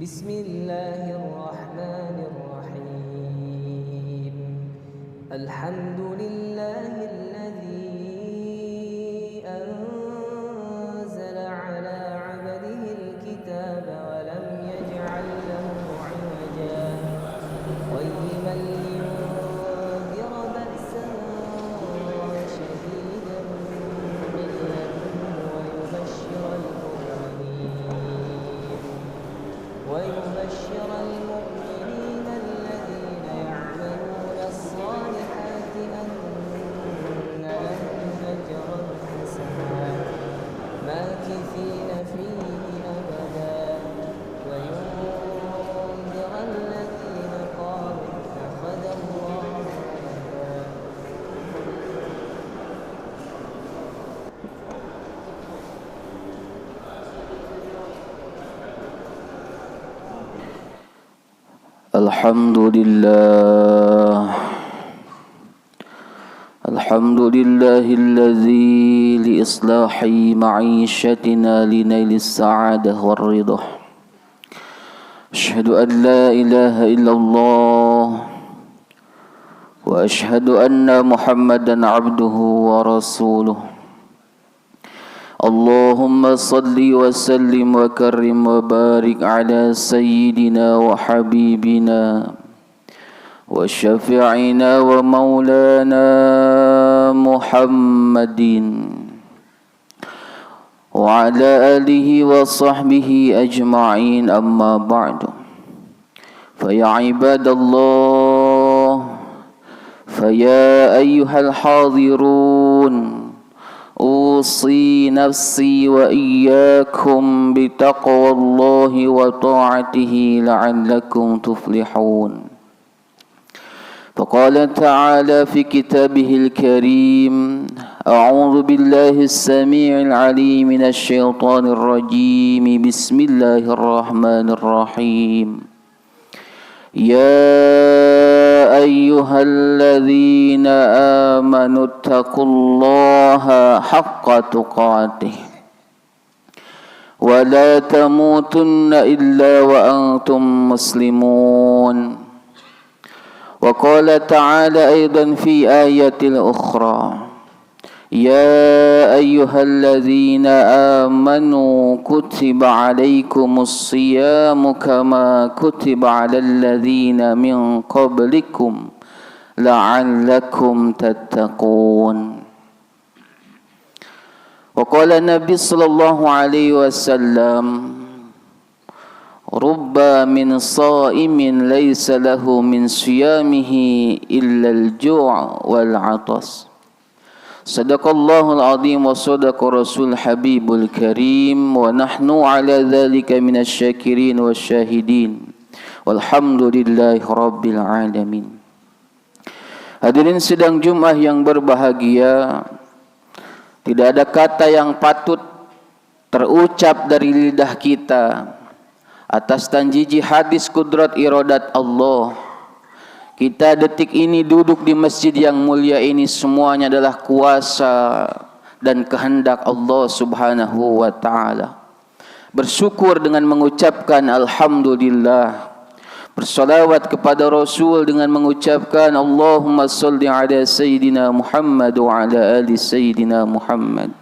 بسم الله الرحمن الرحيم الحمد لله الذي أنزل على عبده الكتاب ولم يجعل له عوجا قيما لينذر بأسا شديدا من لدنه ويبشر المؤمنين الذين يعملون الصالحات أن لهم أجرا حسنا ماكثين فيه أبدا وينذر الذين قالوا اتخذ الله ولدا الحمد لله الذي لإصلاح معيشتنا لنيل السعادة والرضا أشهد أن لا إله إلا الله وأشهد أن محمدا عبده ورسوله اللهم صل وسلم وكرم وبارك على سيدنا وحبيبنا وشفيعنا ومولانا محمد وعلى آله وصحبه أجمعين أما بعد فيا عباد الله فيا أيها الحاضرون أوصي نفسي وإياكم بتقوى الله وطاعته لعلكم تفلحون فقال تعالى في كتابه الكريم أعوذ بالله السميع العليم من الشيطان الرجيم بسم الله الرحمن الرحيم يا أيها الذين آمنوا اتقوا الله حق تقاته ولا تموتن إلا وأنتم مسلمون وقال تعالى أيضا في آية أخرى يا أيها الذين آمنوا كتب عليكم الصيام كما كتب على الذين من قبلكم لعلكم تتقون وقال النبي صلى الله عليه وسلم رب من صائم ليس له من صيامه إلا الجوع والعطش Sadaqallahul azim wa sadaqa rasul habibul karim wa nahnu ala dhalika minasyakirin wasyahidin walhamdulillahi rabbil alamin. Hadirin sidang Jumat yang berbahagia, tidak ada kata yang patut terucap dari lidah kita atas tanjiji hadis kudrat iradat Allah. Kita detik ini duduk di masjid yang mulia ini semuanya adalah kuasa dan kehendak Allah Subhanahu wa ta'ala. Bersyukur dengan mengucapkan Alhamdulillah. Bersalawat kepada Rasul dengan mengucapkan Allahumma salli ala Sayyidina Muhammad wa ala ali Sayyidina Muhammad.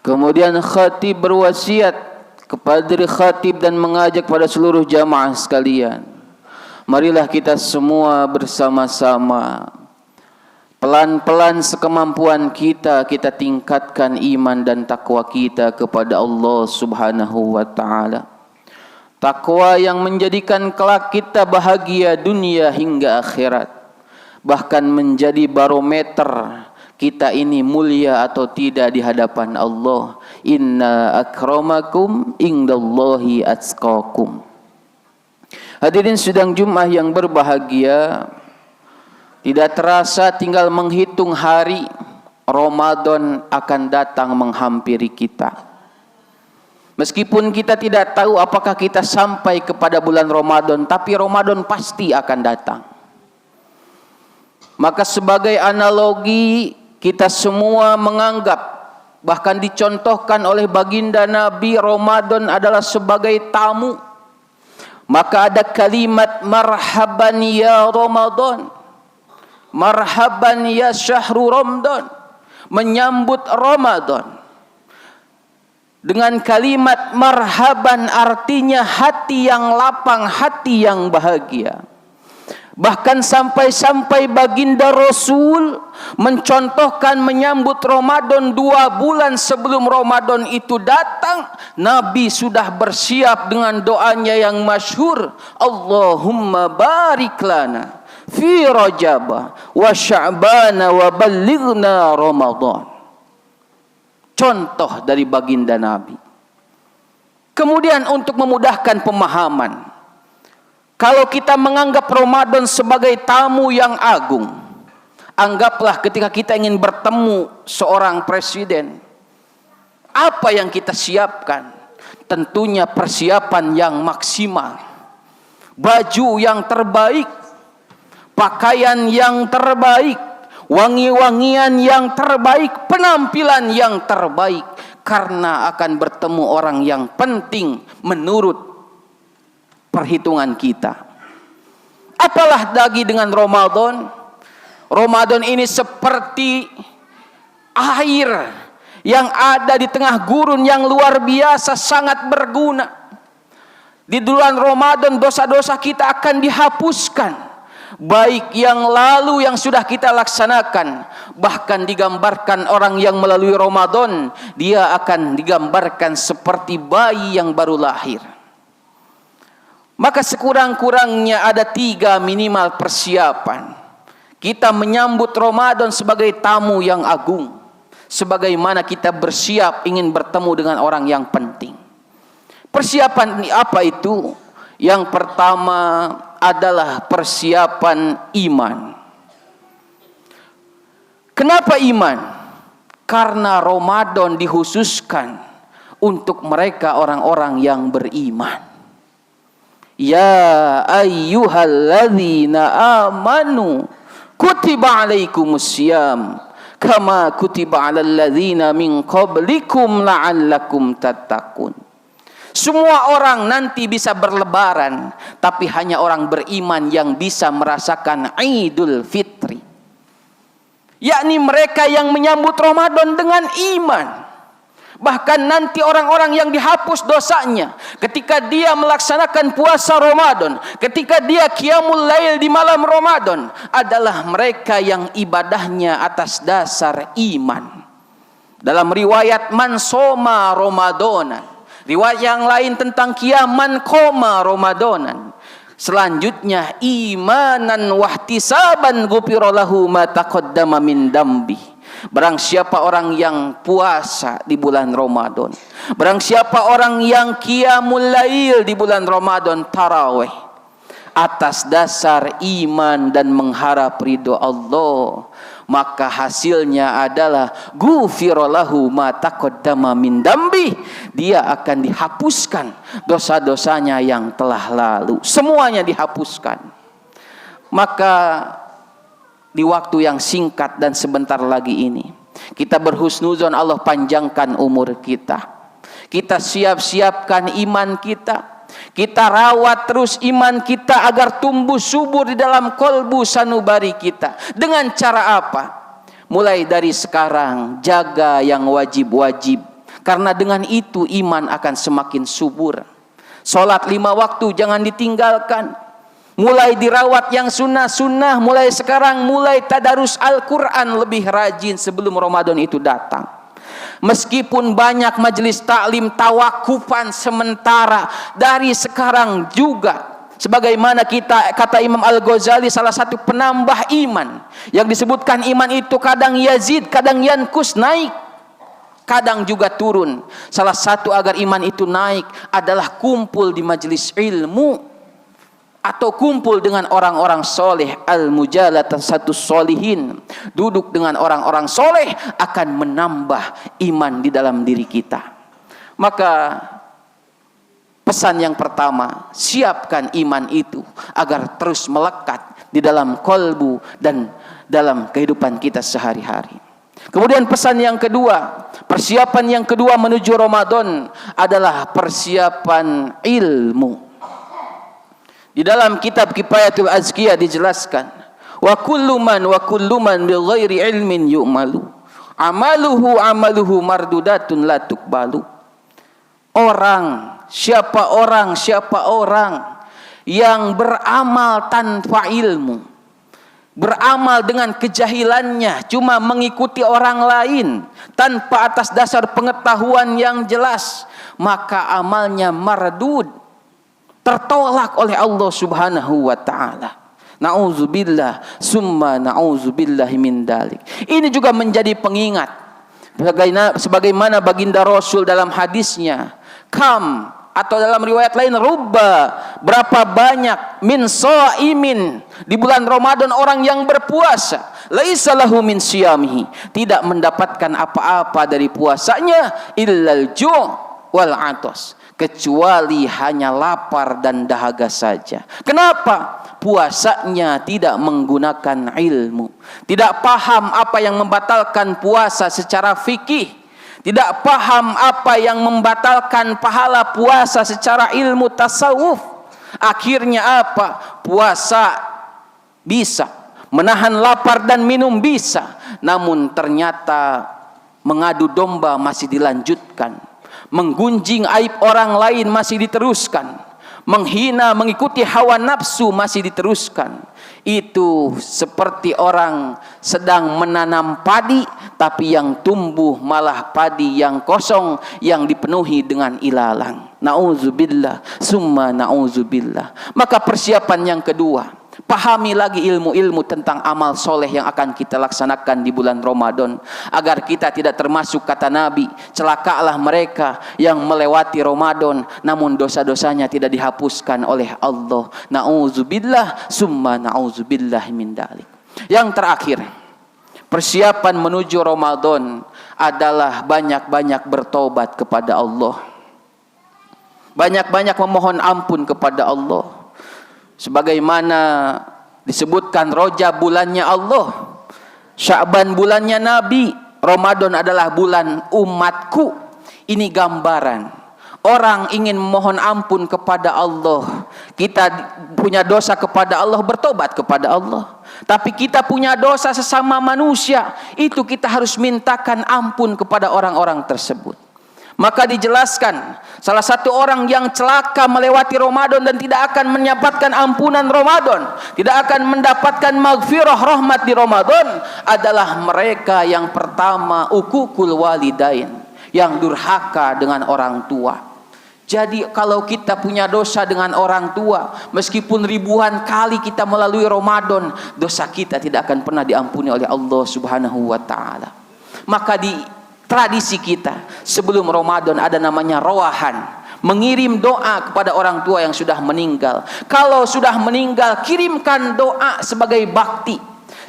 Kemudian khatib berwasiat kepada khatib dan mengajak pada seluruh jamaah sekalian. Marilah kita semua bersama-sama pelan-pelan sekemampuan kita tingkatkan iman dan takwa kita kepada Allah Subhanahu wa ta'ala. Takwa yang menjadikan kelak kita bahagia dunia hingga akhirat, bahkan menjadi barometer kita ini mulia atau tidak di hadapan Allah. Inna akramakum indallahi atqakum. Hadirin sidang Jumat yang berbahagia, tidak terasa tinggal menghitung hari Ramadan akan datang menghampiri kita. Meskipun kita tidak tahu apakah kita sampai kepada bulan Ramadan, tapi Ramadan pasti akan datang. Maka sebagai analogi, kita semua menganggap, bahkan dicontohkan oleh baginda Nabi, Ramadan adalah sebagai tamu Maka ada kalimat marhaban ya Ramadan, marhaban ya syahrul Ramadan, menyambut Ramadan. Dengan kalimat marhaban artinya hati yang lapang, hati yang bahagia. Bahkan sampai-sampai baginda Rasul mencontohkan menyambut Ramadan 2 bulan sebelum Ramadan itu datang, Nabi sudah bersiap dengan doanya yang masyhur, Allahumma barik lana fi Rajab wa Sya'ban wa ballighna Ramadan. Contoh dari baginda Nabi. Kemudian untuk memudahkan pemahaman, kalau kita menganggap Ramadan sebagai tamu yang agung, anggaplah ketika kita ingin bertemu seorang presiden, apa yang kita siapkan? Tentunya persiapan yang maksimal, baju yang terbaik, pakaian yang terbaik, wangi-wangian yang terbaik, penampilan yang terbaik, karena akan bertemu orang yang penting menurut perhitungan kita. Apalah lagi dengan Ramadan? Ramadan ini seperti air yang ada di tengah gurun yang luar biasa, sangat berguna. Di bulan Ramadan dosa-dosa kita akan dihapuskan, baik yang lalu yang sudah kita laksanakan. Bahkan digambarkan orang yang melalui Ramadan, dia akan digambarkan seperti bayi yang baru lahir. Maka sekurang-kurangnya ada 3 minimal persiapan. Kita menyambut Ramadan sebagai tamu yang agung, sebagaimana kita bersiap ingin bertemu dengan orang yang penting. Persiapan apa itu? Yang pertama adalah persiapan iman. Kenapa iman? Karena Ramadan dikhususkan untuk mereka orang-orang yang beriman. Ya ayyuhalladzina amanu kutiba alaikumussyam kama kutiba alal ladzina min qablikum la'allakum tattaqun. Semua orang nanti bisa berlebaran, tapi hanya orang beriman yang bisa merasakan Idul Fitri, yakni mereka yang menyambut Ramadan dengan iman. Bahkan nanti orang-orang yang dihapus dosanya ketika dia melaksanakan puasa Ramadan, ketika dia qiyamul lail di malam Ramadan, adalah mereka yang ibadahnya atas dasar iman. Dalam riwayat man soma Ramadanan, riwayat yang lain tentang qiyaman qoma Ramadanan, selanjutnya imanan wahtisaban ghufira lahu ma taqaddama min dambi. Barang siapa orang yang puasa di bulan Ramadan, barang siapa orang yang qiyamul lail di bulan Ramadan, tarawih, atas dasar iman dan mengharap ridho Allah, maka hasilnya adalah ghufira lahu ma taqaddama min dambi. Dia akan dihapuskan dosa-dosanya yang telah lalu, semuanya dihapuskan. Maka di waktu yang singkat dan sebentar lagi ini, kita berhusnuzon Allah panjangkan umur kita. Kita siap-siapkan iman kita. Kita rawat terus iman kita agar tumbuh subur di dalam kolbu sanubari kita. Dengan cara apa? Mulai dari sekarang, jaga yang wajib-wajib. Karena dengan itu iman akan semakin subur. Sholat 5 waktu jangan ditinggalkan. Mulai dirawat yang sunnah-sunnah, mulai sekarang, mulai tadarus Al-Quran lebih rajin sebelum Ramadan itu datang. Meskipun banyak majelis taklim tawakufan sementara, dari sekarang juga, sebagaimana kata Imam Al-Ghazali, salah satu penambah iman, yang disebutkan iman itu kadang yazid, kadang yankus, naik, kadang juga turun. Salah satu agar iman itu naik adalah kumpul di majelis ilmu, atau kumpul dengan orang-orang soleh, al-mujalasatus solihin, duduk dengan orang-orang soleh akan menambah iman di dalam diri kita. Maka pesan yang pertama, siapkan iman itu agar terus melekat di dalam kolbu dan dalam kehidupan kita sehari-hari. Kemudian pesan yang kedua, persiapan yang kedua menuju Ramadan adalah persiapan ilmu. Di dalam kitab Kifayatul Azkiyah dijelaskan, wa kullu man bi ghairi ilmin yu'malu. Amaluhu mardudatun la tuqbalu. Siapa orang yang beramal tanpa ilmu, beramal dengan kejahilannya, cuma mengikuti orang lain tanpa atas dasar pengetahuan yang jelas, maka amalnya mardud, tertolak oleh Allah Subhanahu wa taala. Na'udzubillah summa na'udzubillahi min dalik. Ini juga menjadi pengingat sebagaimana baginda Rasul dalam hadisnya, atau dalam riwayat lain berapa banyak min shaimin, di bulan Ramadan orang yang berpuasa, laisa lahu min siyamihi, tidak mendapatkan apa-apa dari puasanya, illal ju' wal 'atas, kecuali hanya lapar dan dahaga saja. Kenapa? Puasanya tidak menggunakan ilmu, tidak paham apa yang membatalkan puasa secara fikih, tidak paham apa yang membatalkan pahala puasa secara ilmu tasawuf. Akhirnya apa? Puasa bisa menahan lapar dan minum bisa, namun ternyata mengadu domba masih dilanjutkan, menggunjing aib orang lain masih diteruskan, menghina, mengikuti hawa nafsu masih diteruskan. Itu seperti orang sedang menanam padi, tapi yang tumbuh malah padi yang kosong, yang dipenuhi dengan ilalang. Na'udzubillah summa na'udzubillah. Maka persiapan yang kedua, pahami lagi ilmu-ilmu tentang amal soleh yang akan kita laksanakan di bulan Ramadan, agar kita tidak termasuk kata Nabi, celakalah mereka yang melewati Ramadan namun dosa-dosanya tidak dihapuskan oleh Allah. Na'udzubillah summa na'udzubillah min dalik. Yang terakhir, persiapan menuju Ramadan adalah banyak-banyak bertobat kepada Allah, banyak-banyak memohon ampun kepada Allah. Sebagaimana disebutkan, Rajab bulannya Allah, Sya'ban bulannya Nabi, Ramadan adalah bulan umatku. Ini gambaran orang ingin memohon ampun kepada Allah. Kita punya dosa kepada Allah, bertobat kepada Allah. Tapi kita punya dosa sesama manusia, itu kita harus mintakan ampun kepada orang-orang tersebut. Maka dijelaskan, salah satu orang yang celaka melewati Ramadan dan tidak akan mendapatkan ampunan Ramadan, tidak akan mendapatkan maghfirah rahmat di Ramadan, adalah mereka yang pertama, ukukul walidain, yang durhaka dengan orang tua. Jadi kalau kita punya dosa dengan orang tua, meskipun ribuan kali kita melalui Ramadan, dosa kita tidak akan pernah diampuni oleh Allah Subhanahu wa taala. Maka di tradisi kita sebelum Ramadan ada namanya rawahan, mengirim doa kepada orang tua yang sudah meninggal. Kalau sudah meninggal, kirimkan doa sebagai bakti.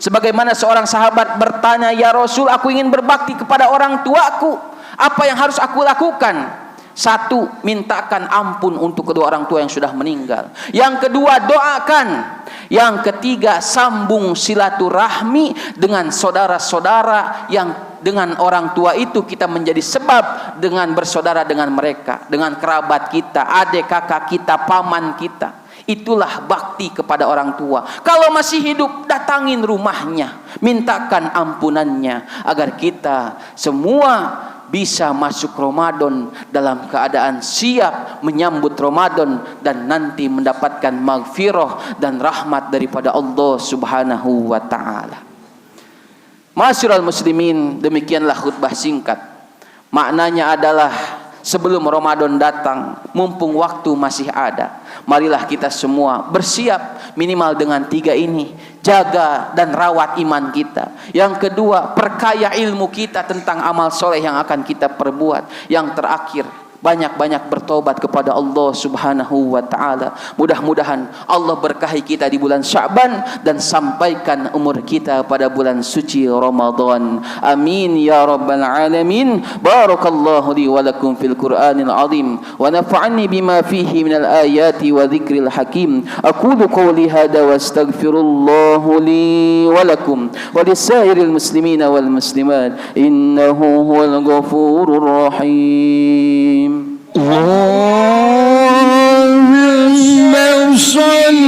Sebagaimana seorang sahabat bertanya, "Ya Rasul, aku ingin berbakti kepada orang tuaku. Apa yang harus aku lakukan?" Satu, mintakan ampun untuk kedua orang tua yang sudah meninggal. Yang kedua, doakan. Yang ketiga, sambung silaturahmi dengan saudara-saudara yang dengan orang tua itu kita menjadi sebab dengan bersaudara dengan mereka, dengan kerabat kita, adik kakak kita, paman kita. Itulah bakti kepada orang tua. Kalau masih hidup, datangin rumahnya, mintakan ampunannya, agar kita semua bisa masuk Ramadan dalam keadaan siap menyambut Ramadan dan nanti mendapatkan maghfirah dan rahmat daripada Allah Subhanahu wa taala. Ma'asyiral muslimin, demikianlah khutbah singkat. Maknanya adalah sebelum Ramadan datang, mumpung waktu masih ada, marilah kita semua bersiap minimal dengan 3 ini. Jaga dan rawat iman kita. Yang kedua, perkaya ilmu kita tentang amal soleh yang akan kita perbuat. Yang terakhir, banyak-banyak bertobat kepada Allah Subhanahu wa taala. Mudah-mudahan Allah berkahi kita di bulan Sya'ban dan sampaikan umur kita pada bulan suci Ramadan. Amin ya rabbal alamin. Barakallahu li wa lakum fil Qur'anil azim wa nafa'ani bima fihi minal ayati wa dzikril hakim. Aqulu qawli hadza wa astaghfirullahu li wa lakum wa lisairil muslimina wal muslimat innahu huwal ghafurur rahim. اللهم صل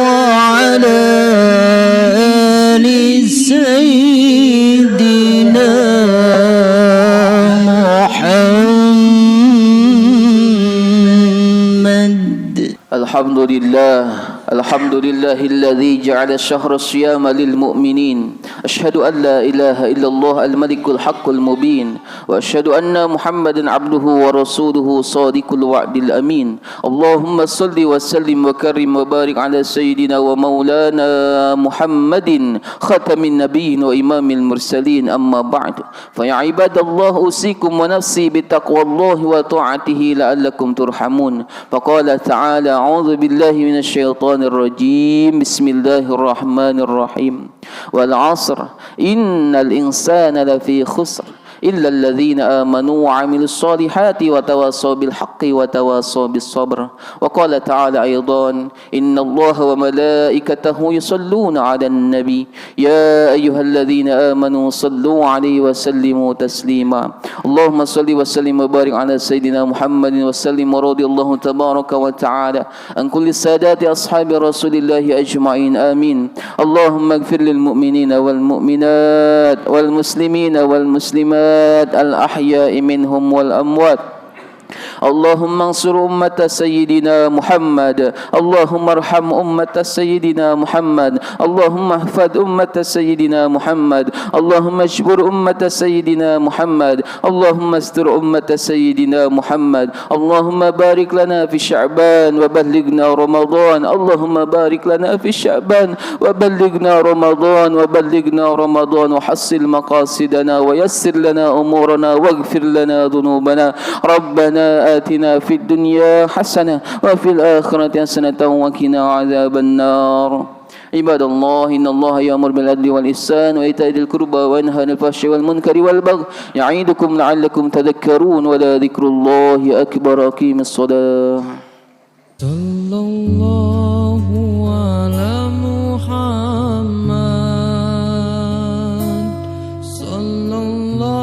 وعلى آل سيدنا محمد. الحمد لله الذي جعل الشهر الصيام للمؤمنين. أشهد أن لا إله إلا الله الملك الحق المبين، وأشهد أن محمدا عبده ورسوله صادق الوعد الأمين. اللهم صل وسلم وكرم وبارك على سيدنا ومولانا محمد خاتم النبيين وإمام المرسلين. أما بعد، فيا عباد الله أوصيكم ونفسي بتقوى الله وطاعته لعلكم ترحمون. فقال تعالى: أعوذ بالله من الشيطان الرجيم. بسم الله الرحمن الرحيم. والعصر إن الإنسان لفي خسر إلا الذين آمنوا وعملوا الصالحات وتواصوا بالحق وتواصوا بالصبر. وقال تعالى أيضا: إن الله وملائكته يصلون على النبي يا أيها الذين آمنوا صلوا عليه وسلموا تسليما. اللهم صل وسلم وبارك على سيدنا محمد وسلم. ورضي الله تبارك وتعالى عن كل السادات أصحاب رسول الله أجمعين. آمين. اللهم اغفر للمؤمنين والمؤمنات والمسلمين والمسلمات الأحياء منهم والأموات. اللهم انصر أمة سيدنا محمد. اللهم ارحم أمة سيدنا محمد. اللهم احفظ أمة سيدنا محمد. اللهم اجبر أمة سيدنا محمد. اللهم استر أمة سيدنا محمد. اللهم بارك لنا في شعبان وبلغنا رمضان. اللهم بارك لنا في شعبان وبلغنا رمضان وبلغنا رمضان وحصل مقاصدنا ويسر لنا أمورنا واغفر لنا ذنوبنا. ربنا آتنا في الدنيا حسنة وفي الآخرة حسنة وقنا عذاب النار. عباد الله، إن الله يأمر بالعدل والإحسان وإيتاء ذي القربى وينهى عن الفحشاء والمنكر والبغي يعظكم لعلكم تذكرون. ولذكر الله أكبر. أقيموا الصلاة. صلى الله على محمد صلى الله